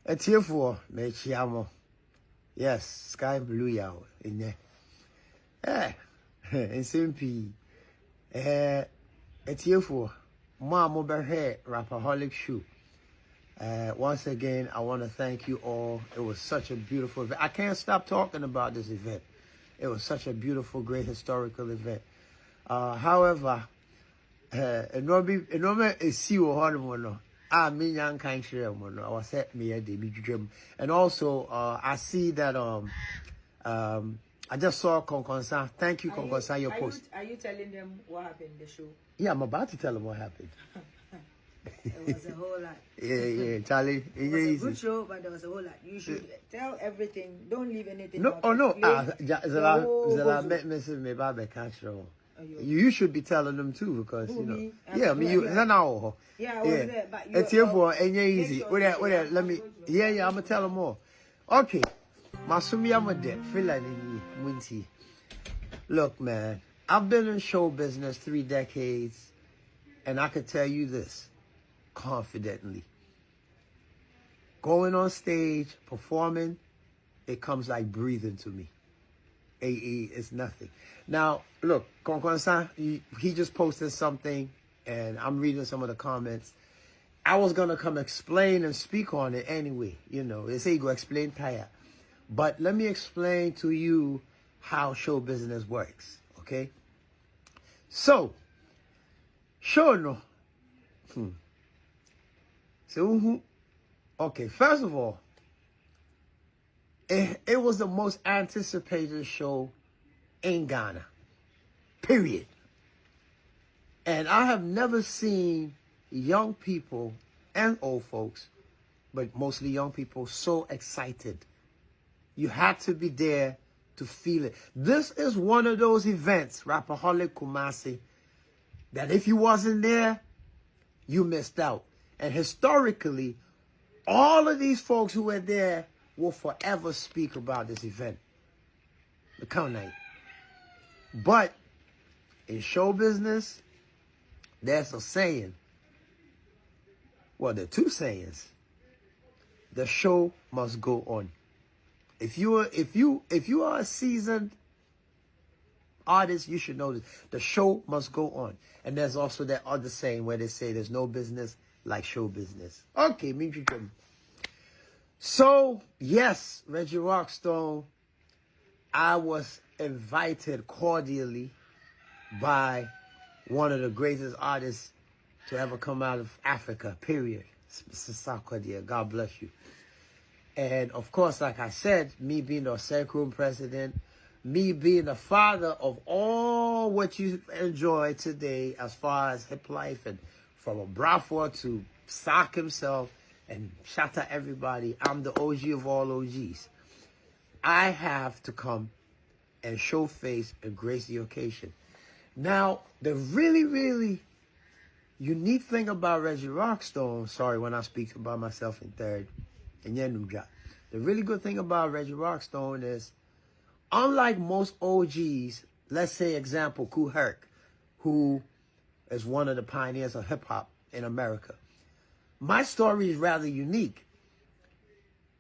A tear for me chiamo. Yes, sky blue yaw in there. In simple. A tear for Mom over here, Rapperholic shoe. Once again, I want to thank you all. It was such a beautiful event. I can't stop talking about this event. It was such a beautiful, great historical event. However, and also I see that I just saw Konkonsa. Thank you, Konkonsa, your post. Are you telling them what happened in the show? Yeah, I'm about to tell them what happened. It was a whole lot. Yeah, Charlie. It was a good show, but there was a whole lot. You should tell everything. Don't leave anything No, out. oh no. You should be telling them too, because you know. Yeah, I mean, you. No. Yeah, I was there, but you. It's here for and easy. Wait, let me. Yeah, I'm gonna tell them more. Okay, Masumi, I'm a dead feeling winty. Look, man, I've been in show business 3 decades, and I could tell you this confidently. Going on stage, performing, it comes like breathing to me. AE is nothing. Now, look, Konkwan-san, he just posted something, and I'm reading some of the comments. I was going to come explain and speak on it anyway. You know, they say you go explain tire. But let me explain to you how show business works, okay? So, sure, no. So, okay, first of all, it was the most anticipated show in Ghana, period. And I have never seen young people and old folks, but mostly young people, so excited. You had to be there to feel it. This is one of those events, Rapperholic Kumasi, that if you wasn't there, you missed out. And historically, all of these folks who were there will forever speak about this event, the count night. But in show business, there's a saying. Well, there are 2 sayings. The show must go on. If you are a seasoned artist, you should know this. The show must go on. And there's also that other saying where they say there's no business like show business. Okay, so, yes, Reggie Rockstone, I was invited cordially by one of the greatest artists to ever come out of Africa, period. Mr. Sarkodie, God bless you. And, of course, like I said, me being the Sarkodie president, me being the father of all what you enjoy today as far as hip life, and from a Braford to Sock himself, and shout out everybody. I'm the OG of all OGs. I have to come and show face and grace the occasion. Now, the really, really unique thing about Reggie Rockstone, sorry when I speak about myself in third, and the really good thing about Reggie Rockstone is, unlike most OGs, let's say example, Kool Herc, who is one of the pioneers of hip hop in America. My story is rather unique.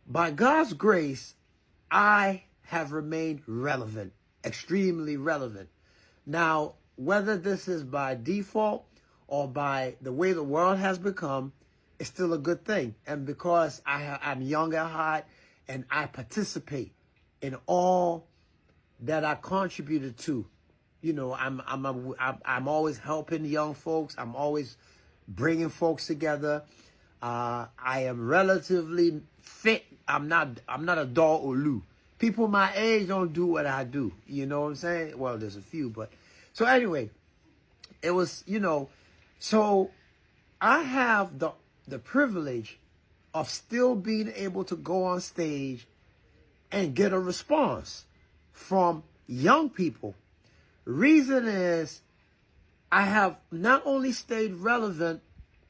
By God's grace, I have remained relevant, extremely relevant. Now, whether this is by default or by the way the world has become, it's still a good thing. And because I'm young at heart and I participate in all that I contributed to, you know, I'm always helping young folks. I'm always bringing folks together. I am relatively fit. I'm not a doll or Lou. People my age don't do what I do. You know what I'm saying? Well, there's a few, but so anyway, it was, you know, so I have the privilege of still being able to go on stage and get a response from young people. Reason is, I have not only stayed relevant,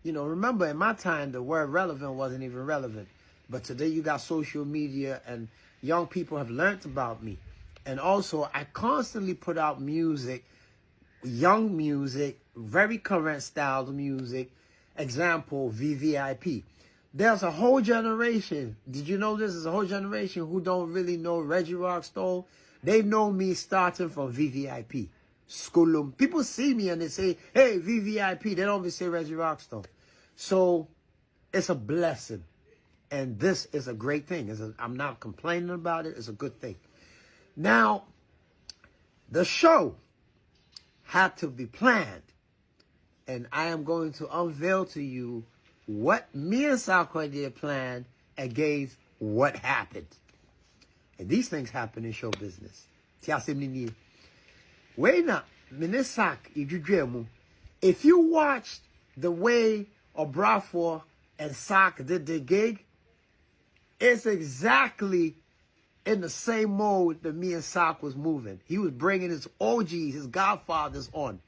you know, remember in my time, the word relevant wasn't even relevant. But today you got social media and young people have learned about me. And also, I constantly put out music, young music, very current style of music. Example, VVIP. there's a whole generation. Did you know this? There's a whole generation who don't really know Reggie Rockstone. They know me starting from VVIP. Skulum. People see me and they say, hey, VVIP. They don't even say Reggie Rockstone. So it's a blessing. And this is a great thing. I'm not complaining about it. It's a good thing. Now, the show had to be planned. And I am going to unveil to you what me and Sarkodie planned against what happened. And these things happen in show business. If you watched the way Obrafour and Sark did the gig, it's exactly in the same mode that me and Sark was moving. He was bringing his OGs, his godfathers on.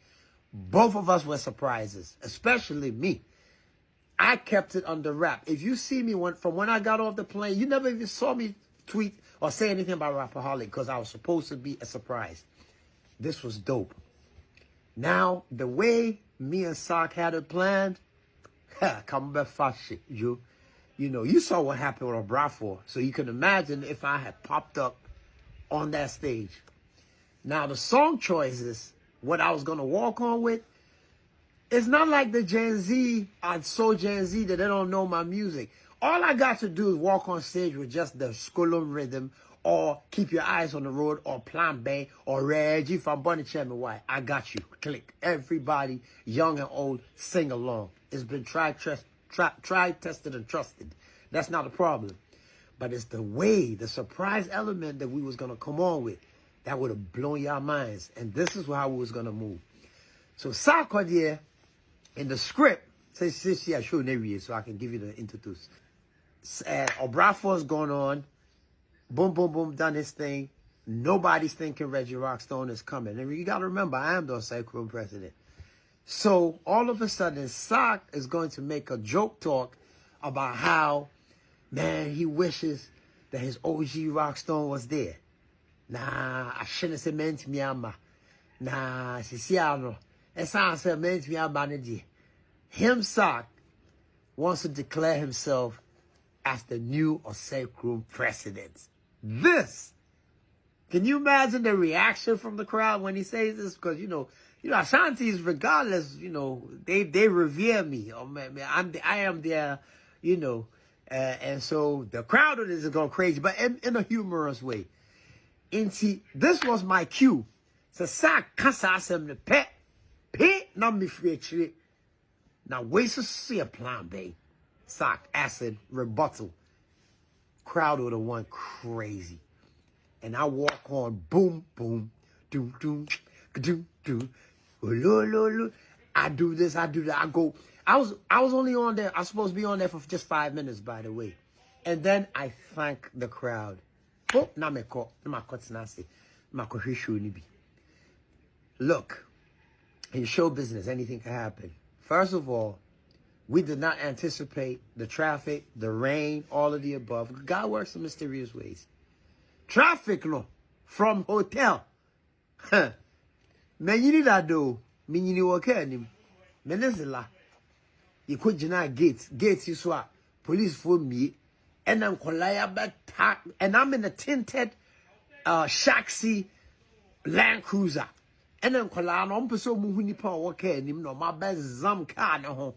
Both of us were surprises, especially me. I kept it under wrap. If you see me from when I got off the plane, you never even saw me tweet or say anything about Rapperholic because I was supposed to be a surprise. This was dope. Now, the way me and Sark had it planned, come back fast shit, you know, you saw what happened with Obrafour, so you can imagine if I had popped up on that stage. Now, the song choices, what I was going to walk on with, it's not like the Gen Z, I'm so Gen Z that they don't know my music. All I got to do is walk on stage with just the skulum rhythm, or Keep Your Eyes on the Road, or Plan B, or Reggie from Bunny Chairman White. I got you. Click. Everybody, young and old, sing along. It's been tried, tested, and trusted. That's not a problem. But it's the way, the surprise element that we was going to come on with that would have blown your minds. And this is how we was going to move. So Sarkodie, in the script, says, I show you so I can give you the introduce. Obrafour's going on. Boom, boom, boom, done his thing. Nobody's thinking Reggie Rockstone is coming. And you got to remember, I am the Sarkodie president. So all of a sudden, Sark is going to make a joke talk about how, man, he wishes that his OG Rockstone was there. Nah, I shouldn't have meant me, ama. Nah, Siciano. It's not meant me, ama. Him, Sark, wants to declare himself as the new Sarkodie president. This, can you imagine the reaction from the crowd when he says this? Because, you know, Ashantis, regardless, you know, they revere me. Oh, man, I am their, you know, and so the crowd is going crazy, but in a humorous way. And see, this was my cue. So, Sark kasa asem ne pe na me free. Now, wait to see a plan B. Sark, acid, rebuttal. Crowd would have went crazy. And I walk on, boom, boom, doom, doom, doom, doom. I do this, I do that. I go. I was only on there. I was supposed to be on there for just 5 minutes, by the way. And then I thank the crowd. Look, in show business, anything can happen. First of all, we did not anticipate the traffic, the rain, all of the above. God works in mysterious ways. Traffic, no, from hotel. Man, you need that though. Me, you know, okay, Menezela. You could deny gates. Gates, you saw. Police for me. And I'm and I'm in a tinted Shaxi Land Cruiser. And I'm calling on person who need power okay, no, my best zam car no.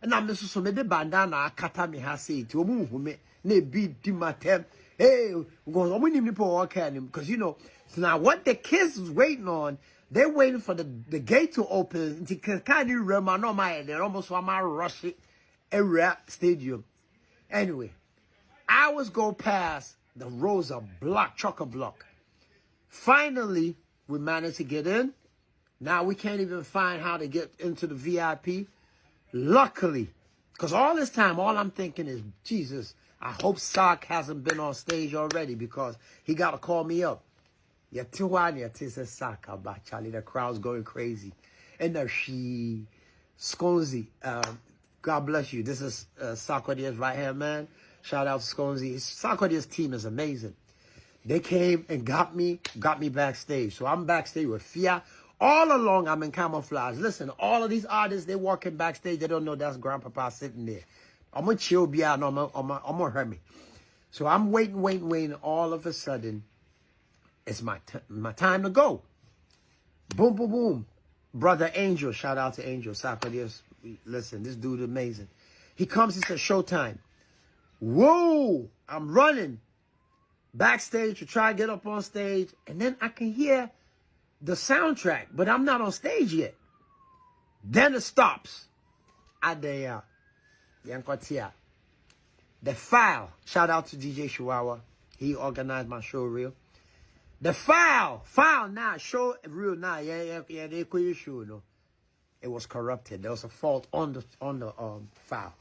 And I'm so made the bandana kata me has say to move me ne beat dimatem. Hey, because I'm winning people okay, because you know, so now what the kids was waiting on, they're waiting for the gate to open. To kind of remember, no, they're almost want my rush it a rap stadium. Anyway, I was go past the rows of block, chocker block. Finally, we managed to get in. Now we can't even find how to get into the VIP. Luckily, because all this time, all I'm thinking is, Jesus, I hope Sark hasn't been on stage already because he got to call me up. Sark about Charlie, the crowd's going crazy. And there she, Skonzi, God bless you. This is Sarkodie's right-hand man. Shout out to Skonzi. Sarkodie's team is amazing. They came and got me backstage. So I'm backstage with Fia. All along, I'm in camouflage. Listen, all of these artists, they walking backstage. They don't know that's Grandpapa sitting there. I'm gonna chill, be out, no, I'm gonna hurt me. So I'm waiting. All of a sudden, it's my time to go. Boom, boom, boom. Brother Angel, shout out to Angel. Sarkodie, listen, this dude is amazing. He comes, he says, showtime. Whoa, I'm running backstage to try to get up on stage. And then I can hear the soundtrack, but I'm not on stage yet. Then it stops. The file, shout out to DJ Chihuahua. He organized my show real. The file now, show real now. Yeah, they could show no. It was corrupted. There was a fault on the file.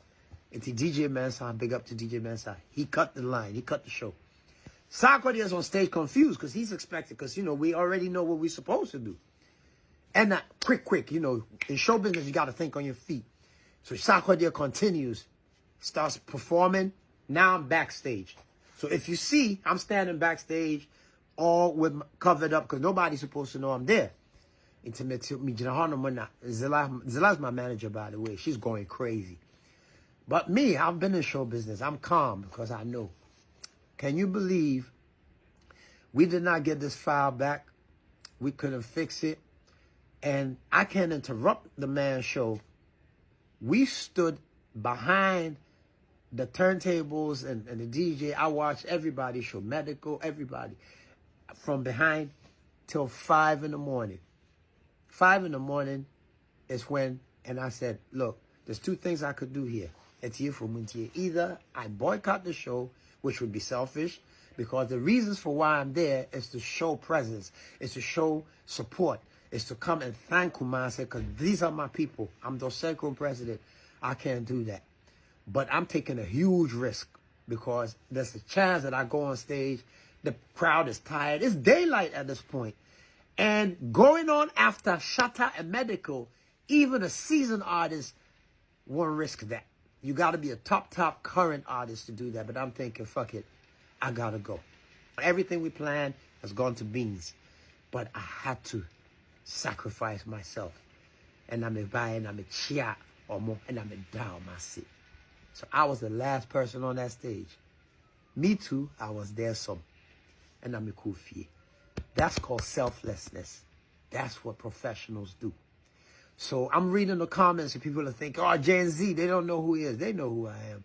It's DJ Mensah, big up to DJ Mensah. He cut the line, he cut the show. Sarkodie is on stage confused because he's expected, because, you know, we already know what we're supposed to do. And quick, you know, in show business, you got to think on your feet. So Sarkodie continues, starts performing. Now I'm backstage. So if you see, I'm standing backstage, all with covered up, because nobody's supposed to know I'm there. Zila's my manager, by the way. She's going crazy. But me, I've been in show business. I'm calm because I know. Can you believe we did not get this file back? We couldn't fix it. And I can't interrupt the man's show. We stood behind the turntables and the DJ. I watched everybody show, medical, everybody. From behind till 5 in the morning. 5 in the morning is when, and I said, look, there's two things I could do here. Either I boycott the show, which would be selfish, because the reasons for why I'm there is to show presence, is to show support, is to come and thank Kumasi, because these are my people. I'm the second president. I can't do that. But I'm taking a huge risk because there's a chance that I go on stage, the crowd is tired. It's daylight at this point. And going on after Shatta and Medical, even a seasoned artist won't risk that. You got to be a top current artist to do that. But I'm thinking, fuck it, I got to go. Everything we planned has gone to beans. But I had to sacrifice myself. And I'm a buy and I'm a chia or more and I'm a down my seat. So I was the last person on that stage. Me too, I was there some. And I'm a kufi. That's called selflessness. That's what professionals do. So I'm reading the comments and people are thinking, oh, Gen Z, they don't know who he is. They know who I am.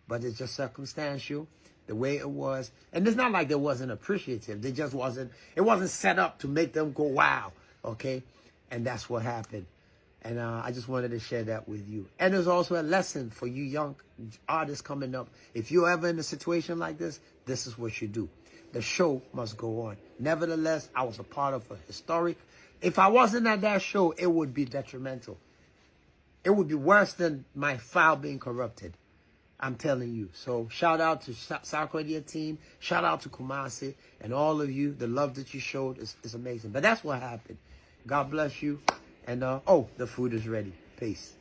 But it's just circumstantial, the way it was. And it's not like they wasn't appreciative. They just wasn't, it wasn't set up to make them go, wow, okay? And that's what happened. And I just wanted to share that with you. And there's also a lesson for you young artists coming up. If you're ever in a situation like this is what you do. The show must go on. Nevertheless, I was a part of a historic. If I wasn't at that show, it would be detrimental. It would be worse than my file being corrupted. I'm telling you. So shout out to Sarkodie team. Shout out to Kumasi and all of you. The love that you showed is amazing. But that's what happened. God bless you. And, the food is ready. Peace.